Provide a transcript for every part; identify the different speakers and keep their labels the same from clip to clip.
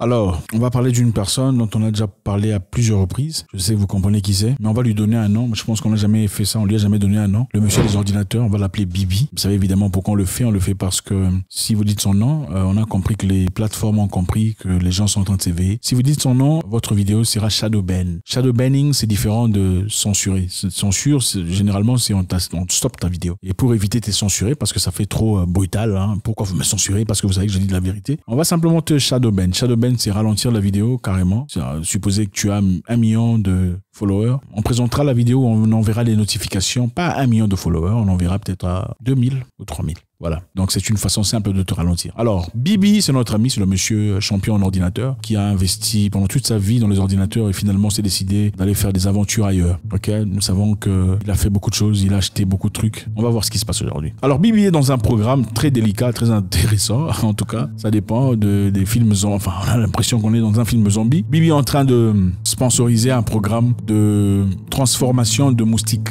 Speaker 1: Alors, on va parler d'une personne dont on a déjà parlé à plusieurs reprises. Je sais que vous comprenez qui c'est, mais on va lui donner un nom. Je pense qu'on n'a jamais fait ça, on lui a jamais donné un nom. Le monsieur des ordinateurs, on va l'appeler Bibi. Vous savez évidemment pourquoi on le fait. On le fait parce que si vous dites son nom, on a compris que les plateformes ont compris que les gens sont en train de s'éveiller. Si vous dites son nom, votre vidéo sera shadow ban. Shadow banning, c'est différent de censurer. Censure, généralement, c'est on stoppe ta vidéo. Et pour éviter de te censurer, parce que ça fait trop brutal, hein, pourquoi vous me censurez? Parce que vous savez que je dis de la vérité. On va simplement te shadow ban. Shadow ban, c'est ralentir la vidéo carrément. Supposez que tu as 1 million de followers. On présentera la vidéo, on enverra les notifications, pas à 1 million de followers, on enverra peut-être à 2000 ou 3000. Voilà. Donc, c'est une façon simple de te ralentir. Alors, Bibi, c'est notre ami, c'est le monsieur champion en ordinateur qui a investi pendant toute sa vie dans les ordinateurs et finalement s'est décidé d'aller faire des aventures ailleurs. Ok? Nous savons qu'il a fait beaucoup de choses, il a acheté beaucoup de trucs. On va voir ce qui se passe aujourd'hui. Alors, Bibi est dans un programme très délicat, très intéressant. En tout cas, ça dépend des films zombies. Enfin, on a l'impression qu'on est dans un film zombie. Bibi est en train de sponsoriser un programme de transformation de moustiques.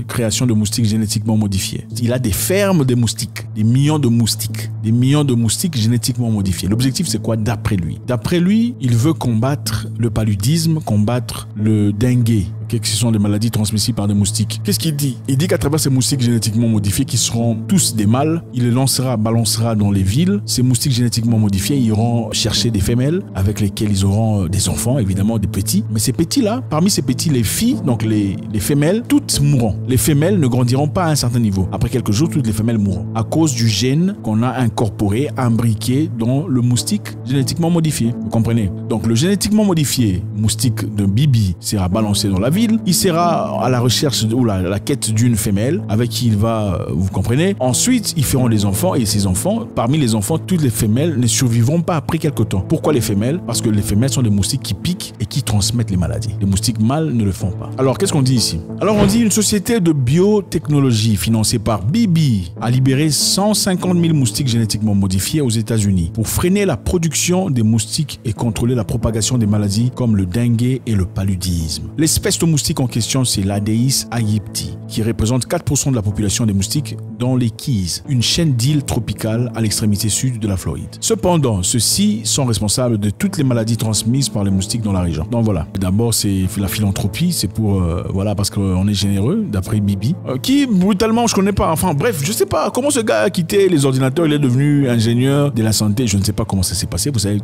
Speaker 1: Création de moustiques génétiquement modifiés. Il a des fermes de moustiques, des millions de moustiques génétiquement modifiés. L'objectif, c'est quoi d'après lui? D'après lui, il veut combattre le paludisme, combattre le dengue. Okay, ce sont des maladies transmissibles par des moustiques. Qu'est-ce qu'il dit? Il dit qu'à travers ces moustiques génétiquement modifiés, qui seront tous des mâles, il les balancera dans les villes. Ces moustiques génétiquement modifiés iront chercher des femelles avec lesquelles ils auront des enfants, évidemment des petits. Mais ces petits-là, parmi ces petits, les filles, donc les femelles, toutes mourront. Les femelles ne grandiront pas à un certain niveau. Après quelques jours, toutes les femelles mourront. À cause du gène qu'on a incorporé, imbriqué dans le moustique génétiquement modifié. Vous comprenez? Donc le génétiquement modifié moustique de Bibi sera balancé dans la ville, il sera à la recherche ou la quête d'une femelle avec qui il va, vous comprenez. Ensuite, ils feront des enfants et ces enfants, parmi les enfants, toutes les femelles ne survivront pas après quelques temps. Pourquoi les femelles? Parce que les femelles sont des moustiques qui piquent et qui transmettent les maladies. Les moustiques mâles ne le font pas. Alors, qu'est-ce qu'on dit ici? Alors, on dit une société de biotechnologie financée par Bibi a libéré 150 000 moustiques génétiquement modifiés aux États-Unis pour freiner la production des moustiques et contrôler la propagation des maladies comme le dengue et le paludisme. L'espèce de moustique en question, c'est l'Aedes aegypti, qui représente 4% de la population des moustiques dans les Keys, une chaîne d'îles tropicales à l'extrémité sud de la Floride. Cependant, ceux-ci sont responsables de toutes les maladies transmises par les moustiques dans la région. Donc voilà, d'abord c'est la philanthropie, c'est pour, voilà, parce qu'on est généreux, d'après Bibi, qui brutalement, je connais pas, enfin bref, je sais pas comment ce gars a quitté les ordinateurs, il est devenu ingénieur de la santé, je ne sais pas comment ça s'est passé, vous savez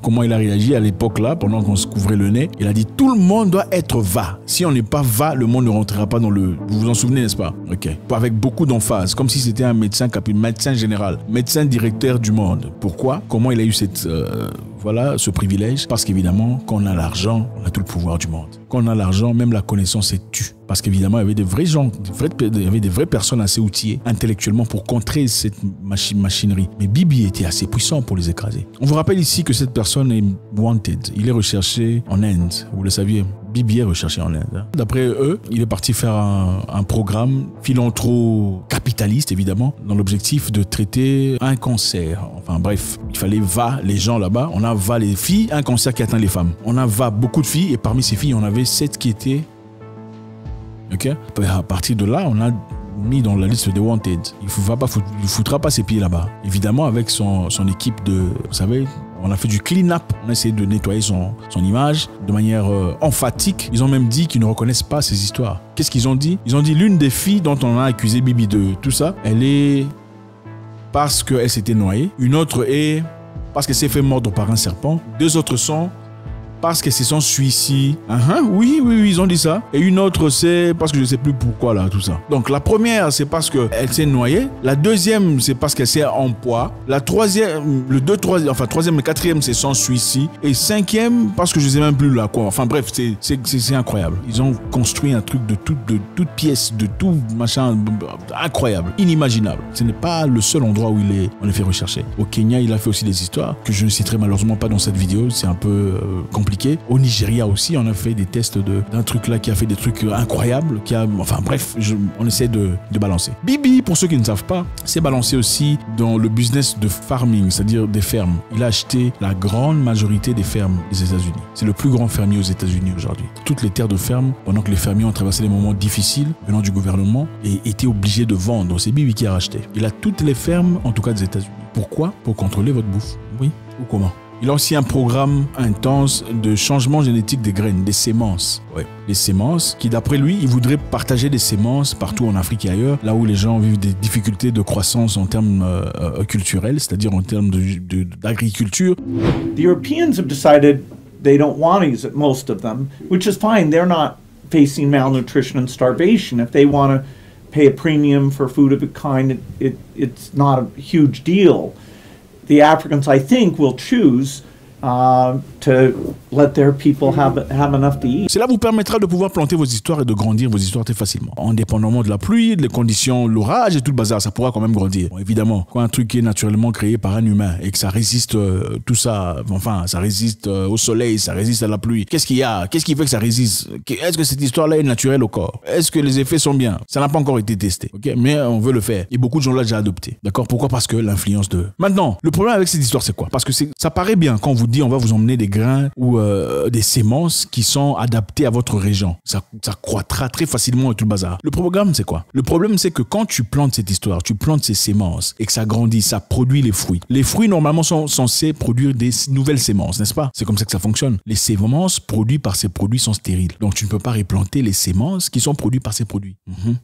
Speaker 1: comment il a réagi à l'époque là, pendant qu'on se couvrait le nez, il a dit tout le monde doit être va. Si on n'est pas va, le monde ne rentrera pas dans le... Vous vous en souvenez, n'est-ce pas? Ok. Avec beaucoup d'emphase, comme si c'était un médecin médecin général, médecin directeur du monde. Pourquoi? Comment il a eu cette... voilà, ce privilège? Parce qu'évidemment, quand on a l'argent, on a tout le pouvoir du monde. Quand on a l'argent, même la connaissance est tue. Parce qu'évidemment, il y avait des vrais gens, il y avait des vraies personnes assez outillées intellectuellement pour contrer cette machinerie. Mais Bibi était assez puissant pour les écraser. On vous rappelle ici que cette personne est wanted. Il est recherché en Inde. Vous le saviez? Bibi est recherché en Inde. D'après eux, il est parti faire un programme philantro-capitaliste, évidemment, dans l'objectif de traiter un cancer. Enfin bref, il fallait les gens là-bas. On a les filles, un cancer qui atteint les femmes. On a beaucoup de filles et parmi ces filles, on avait 7 qui étaient... Ok. À partir de là, on a mis dans la liste des wanted. Il ne foutra pas ses pieds là-bas. Évidemment, avec son équipe de... Vous savez, on a fait du clean-up. On a essayé de nettoyer son image de manière emphatique. Ils ont même dit qu'ils ne reconnaissent pas ces histoires. Qu'est-ce qu'ils ont dit? Ils ont dit l'une des filles dont on a accusé Bibi de tout ça, elle est parce qu'elle s'était noyée. Une autre est parce qu'elle s'est fait mordre par un serpent. 2 autres sont parce que c'est son suicide. Oui, ils ont dit ça. Et une autre, c'est parce que je ne sais plus pourquoi, là, tout ça. Donc, la première, c'est parce qu'elle s'est noyée. La deuxième, c'est parce qu'elle s'est en poids. La troisième, troisième et quatrième, c'est son suicide. Et cinquième, parce que je ne sais même plus là, quoi. Enfin, bref, c'est incroyable. Ils ont construit un truc de toute pièce, de tout machin, incroyable, inimaginable. Ce n'est pas le seul endroit où on est fait rechercher. Au Kenya, il a fait aussi des histoires que je ne citerai malheureusement pas dans cette vidéo. C'est un peu compliqué. Au Nigeria aussi, on a fait des tests d'un truc là qui a fait des trucs incroyables. Enfin bref, on essaie de balancer. Bibi, pour ceux qui ne savent pas, s'est balancé aussi dans le business de farming, c'est-à-dire des fermes. Il a acheté la grande majorité des fermes des États-Unis. C'est le plus grand fermier aux États-Unis aujourd'hui. Toutes les terres de ferme, pendant que les fermiers ont traversé des moments difficiles venant du gouvernement et étaient obligés de vendre. C'est Bibi qui a racheté. Il a toutes les fermes, en tout cas des États-Unis. Pourquoi? Pour contrôler votre bouffe. Oui. Ou comment? Il a aussi un programme intense de changement génétique des graines, des sémences. Ouais, les sémences qui, d'après lui, il voudrait partager des sémences partout en Afrique et ailleurs, là où les gens vivent des difficultés de croissance en termes culturels, c'est-à-dire en termes d'agriculture.
Speaker 2: The Europeans have decided they don't want to use it, most of them, which is fine. They're not facing malnutrition and starvation. If they want to pay a premium for food of a kind, it's not a huge deal. The Africans, I think, will choose to let their people have enough to eat.
Speaker 1: Cela vous permettra de pouvoir planter vos histoires et de grandir vos histoires très facilement. Indépendamment de la pluie, des conditions, l'orage et tout le bazar, ça pourra quand même grandir. Bon, évidemment, quand un truc est naturellement créé par un humain et que ça résiste tout ça, enfin, ça résiste au soleil, ça résiste à la pluie. Qu'est-ce qu'il y a? Qu'est-ce qui fait que ça résiste? Est-ce que cette histoire-là est naturelle au corps? Est-ce que les effets sont bien? Ça n'a pas encore été testé, ok? Mais on veut le faire. Et beaucoup de gens l'ont déjà adopté. D'accord? Pourquoi? Parce que l'influence de... Maintenant, le problème avec cette histoire, c'est quoi? Parce que ça paraît bien quand on vous dit on va vous emmener des grains ou des sémences qui sont adaptées à votre région. Ça croîtra très facilement et tout le bazar. Le problème, c'est quoi? Le problème, c'est que quand tu plantes cette histoire, tu plantes ces sémences et que ça grandit, ça produit les fruits. Les fruits, normalement, sont censés produire des nouvelles sémences, n'est-ce pas? C'est comme ça que ça fonctionne. Les sémences produites par ces produits sont stériles. Donc, tu ne peux pas replanter les sémences qui sont produites par ces produits.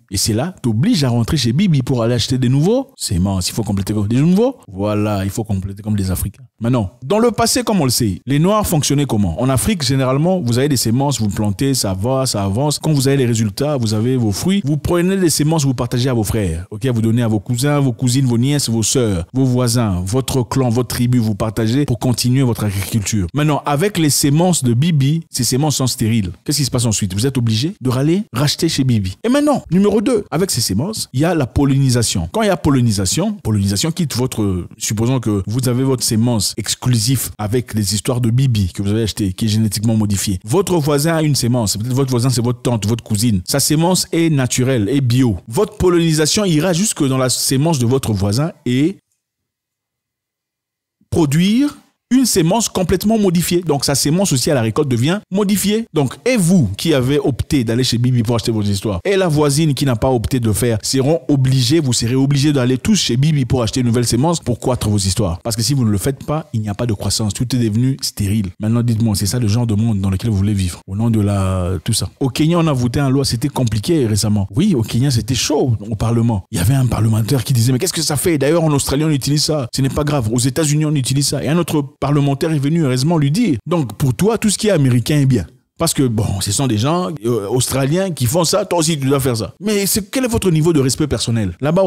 Speaker 1: Et c'est là, tu obliges à rentrer chez Bibi pour aller acheter des nouveaux sémences. Il faut compléter des nouveaux. Voilà, il faut compléter comme des Africains. Maintenant, dans le passé, comme on le sait, les Noirs fonctionnaient comment? En Afrique, généralement, vous avez des sémences, vous plantez, ça va, ça avance. Quand vous avez les résultats, vous avez vos fruits, vous prenez des sémences, vous partagez à vos frères. Ok, vous donnez à vos cousins, vos cousines, vos nièces, vos sœurs, vos voisins, votre clan, votre tribu, vous partagez pour continuer votre agriculture. Maintenant, avec les sémences de Bibi, ces sémences sont stériles. Qu'est-ce qui se passe ensuite? Vous êtes obligé de râler, racheter chez Bibi. Et maintenant, numéro 2, avec ces sémences, il y a la pollinisation. Quand il y a pollinisation quitte votre... Supposons que vous avez votre sémence exclusive avec les histoires de Bibi que vous avez acheté, qui est génétiquement modifiée. Votre voisin a une sémence. Peut-être votre voisin, c'est votre tante, votre cousine. Sa sémence est naturelle, est bio. Votre pollinisation ira jusque dans la sémence de votre voisin et produire une sémence complètement modifiée. Donc, sa sémence aussi à la récolte devient modifiée. Donc, et vous qui avez opté d'aller chez Bibi pour acheter vos histoires, et la voisine qui n'a pas opté de le faire, vous serez obligés d'aller tous chez Bibi pour acheter une nouvelle sémence pour croître vos histoires. Parce que si vous ne le faites pas, il n'y a pas de croissance. Tout est devenu stérile. Maintenant, dites-moi, c'est ça le genre de monde dans lequel vous voulez vivre? Au nom de tout ça. Au Kenya, on a voté une loi, c'était compliqué récemment. Oui, au Kenya, c'était chaud au Parlement. Il y avait un parlementaire qui disait, mais qu'est-ce que ça fait? D'ailleurs, en Australie, on utilise ça. Ce n'est pas grave. Aux États-Unis, on utilise ça. Et un autre parlementaire est venu heureusement lui dire. Donc, pour toi, tout ce qui est américain est bien. Parce que, bon, ce sont des gens australiens qui font ça, toi aussi tu dois faire ça. Mais quel est votre niveau de respect personnel? Là-bas,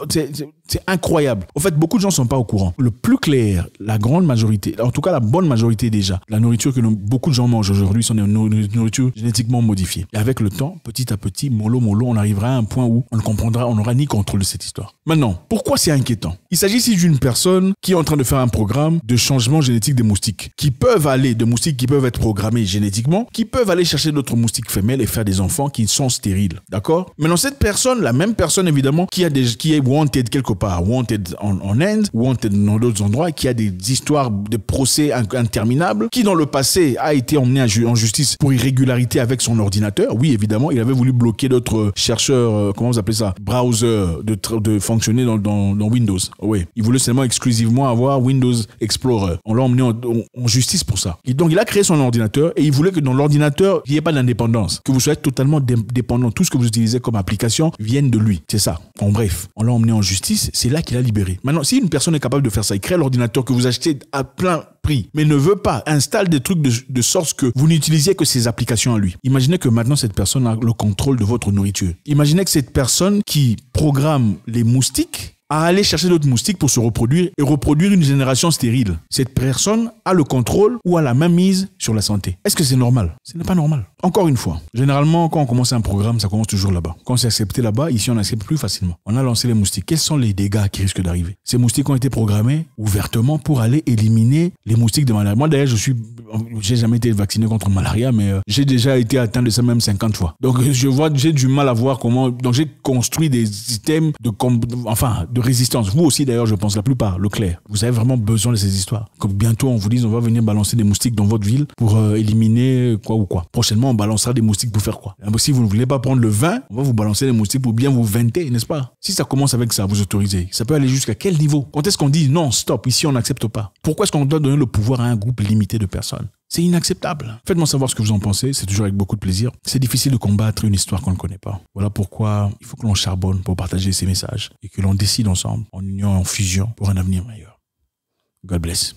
Speaker 1: c'est incroyable. En fait, beaucoup de gens ne sont pas au courant. Le plus clair, la grande majorité, en tout cas la bonne majorité déjà, la nourriture que beaucoup de gens mangent aujourd'hui sont des nourritures génétiquement modifiées. Et avec le temps, petit à petit, mollo, on arrivera à un point où on ne comprendra, on n'aura ni contrôle de cette histoire. Maintenant, pourquoi c'est inquiétant? Il s'agit ici d'une personne qui est en train de faire un programme de changement génétique des moustiques, de moustiques qui peuvent être programmés génétiquement, qui peuvent aller chercher d'autres moustiques femelles et faire des enfants qui sont stériles. D'accord? Maintenant, cette personne, la même personne évidemment, qui est wanted quelque part, wanted en Inde, wanted dans d'autres endroits, qui a des histoires de procès interminables, qui dans le passé a été emmené en justice pour irrégularité avec son ordinateur. Oui, évidemment, il avait voulu bloquer d'autres chercheurs, comment vous appelez ça? Browser, de fonctionner dans Windows. Oui. Il voulait seulement exclusivement avoir Windows Explorer. On l'a emmené en justice pour ça. Et donc, il a créé son ordinateur et il voulait que dans l'ordinateur, il n'y ait pas d'indépendance. Que vous soyez totalement dépendant. Tout ce que vous utilisez comme application vienne de lui. C'est ça. En bref, on l'a emmené en justice. C'est là qu'il a libéré. Maintenant, si une personne est capable de faire ça, il crée l'ordinateur que vous achetez à plein prix, mais ne veut pas, installe des trucs de sorte que vous n'utilisiez que ces applications à lui. Imaginez que maintenant, cette personne a le contrôle de votre nourriture. Imaginez que cette personne qui programme les moustiques à aller chercher d'autres moustiques pour se reproduire et reproduire une génération stérile. Cette personne a le contrôle ou a la main mise sur la santé. Est-ce que c'est normal? Ce n'est pas normal. Encore une fois, généralement, quand on commence un programme, ça commence toujours là-bas. Quand c'est accepté là-bas, ici, on accepte plus facilement. On a lancé les moustiques. Quels sont les dégâts qui risquent d'arriver? Ces moustiques ont été programmés ouvertement pour aller éliminer les moustiques de malaria. Moi, d'ailleurs, je suis j'ai jamais été vacciné contre le malaria, mais j'ai déjà été atteint de ça même 50 fois. Donc j'ai du mal à voir comment. Donc j'ai construit des systèmes de résistance. Vous aussi d'ailleurs, je pense, la plupart, le clair. Vous avez vraiment besoin de ces histoires. Comme bientôt on vous dit, on va venir balancer des moustiques dans votre ville pour éliminer quoi ou quoi. Prochainement, on balancera des moustiques pour faire quoi? Si vous ne voulez pas prendre le vin, on va vous balancer des moustiques pour bien vous veinter, n'est-ce pas? Si ça commence avec ça, vous autorisez. Ça peut aller jusqu'à quel niveau? Quand est-ce qu'on dit non, stop, ici on n'accepte pas? Pourquoi est-ce qu'on doit donner le pouvoir à un groupe limité de personnes? C'est inacceptable. Faites-moi savoir ce que vous en pensez, c'est toujours avec beaucoup de plaisir. C'est difficile de combattre une histoire qu'on ne connaît pas. Voilà pourquoi il faut que l'on charbonne pour partager ces messages et que l'on décide ensemble, en union et en fusion, pour un avenir meilleur. God bless.